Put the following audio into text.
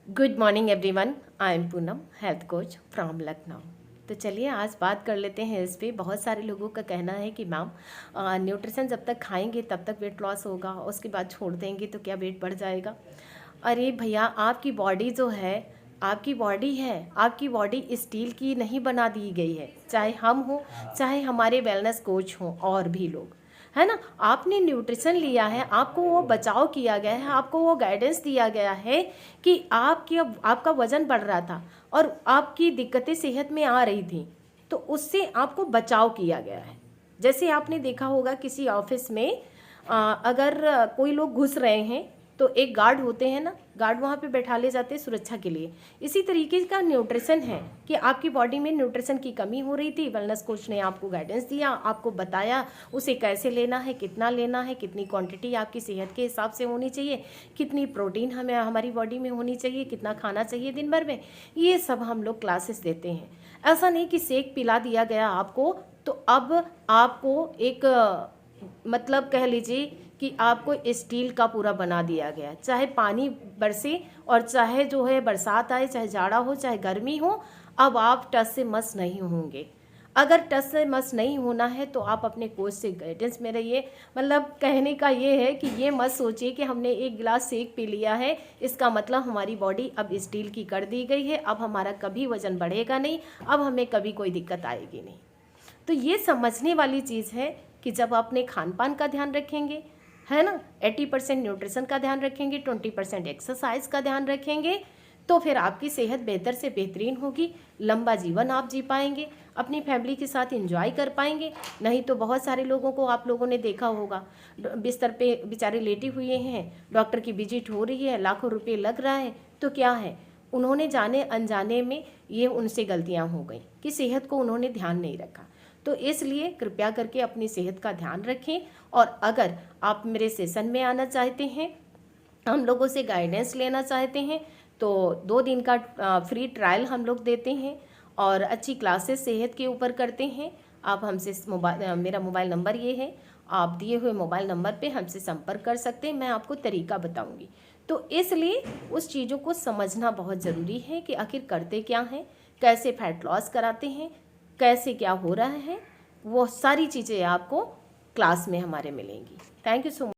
Good morning everyone, I am Poonam, health coach from Lucknow. तो चलिए आज बात कर लेते हैं इस पे। बहुत सारे लोगों का कहना है कि मैम न्यूट्रिशन जब तक खाएंगे तब तक वेट लॉस होगा, उसके बाद छोड़ देंगे तो क्या वेट बढ़ जाएगा। अरे भैया, आपकी बॉडी जो है, आपकी बॉडी है, आपकी बॉडी स्टील की नहीं बना दी गई है। चाहे हम हों, चाहे हमारे वेलनेस कोच हों और भी लोग, है ना। आपने न्यूट्रिशन लिया है, आपको वो बचाव किया गया है, आपको वो गाइडेंस दिया गया है कि आपका वज़न बढ़ रहा था और आपकी दिक्कतें सेहत में आ रही थी, तो उससे आपको बचाव किया गया है। जैसे आपने देखा होगा किसी ऑफिस में अगर कोई लोग घुस रहे हैं तो एक गार्ड होते हैं ना, गार्ड वहाँ पे बैठा ले जाते हैं सुरक्षा के लिए। इसी तरीके का न्यूट्रिशन है कि आपकी बॉडी में न्यूट्रिशन की कमी हो रही थी, वेलनेस कोच ने आपको गाइडेंस दिया, आपको बताया उसे कैसे लेना है, कितना लेना है, कितनी क्वांटिटी आपकी सेहत के हिसाब से होनी चाहिए, कितनी प्रोटीन हमें हमारी बॉडी में होनी चाहिए, कितना खाना चाहिए दिन भर में। ये सब हम लोग क्लासेस देते हैं। ऐसा नहीं कि शेक पिला दिया गया आपको तो अब आपको एक मतलब कह लीजिए कि आपको स्टील का पूरा बना दिया गया। चाहे पानी बरसे और चाहे जो है बरसात आए, चाहे जाड़ा हो चाहे गर्मी हो, अब आप टस से मस नहीं होंगे। अगर टस से मस नहीं होना है तो आप अपने कोच से गाइडेंस में रहिए। मतलब कहने का ये है कि ये मत सोचिए कि हमने एक गिलास शेक पी लिया है इसका मतलब हमारी बॉडी अब स्टील की कर दी गई है, अब हमारा कभी वज़न बढ़ेगा नहीं, अब हमें कभी कोई दिक्कत आएगी नहीं। तो ये समझने वाली चीज़ है कि जब आप अपने खान पान का ध्यान रखेंगे, है ना, 80% न्यूट्रिशन का ध्यान रखेंगे, 20% एक्सरसाइज का ध्यान रखेंगे, तो फिर आपकी सेहत बेहतर से बेहतरीन होगी, लंबा जीवन आप जी पाएंगे, अपनी फैमिली के साथ एंजॉय कर पाएंगे। नहीं तो बहुत सारे लोगों को आप लोगों ने देखा होगा, बिस्तर पे बेचारे लेटे हुए हैं, डॉक्टर की विजिट हो रही है, लाखों रुपये लग रहा है, तो क्या है, उन्होंने जाने अनजाने में ये उनसे गलतियां हो गई कि सेहत को उन्होंने ध्यान नहीं रखा। तो इसलिए कृपया करके अपनी सेहत का ध्यान रखें। और अगर आप मेरे सेशन में आना चाहते हैं, हम लोगों से गाइडेंस लेना चाहते हैं, तो 2 दिन का फ्री ट्रायल हम लोग देते हैं और अच्छी क्लासेस सेहत के ऊपर करते हैं। आप हमसे मेरा मोबाइल नंबर ये है, आप दिए हुए मोबाइल नंबर पे हमसे संपर्क कर सकते हैं, मैं आपको तरीका बताऊंगी। तो इसलिए उस चीज़ों को समझना बहुत ज़रूरी है कि आखिर करते क्या हैं, कैसे फैट लॉस कराते हैं, कैसे क्या हो रहा है, वो सारी चीज़ें आपको क्लास में हमारे मिलेंगी। Thank you so much.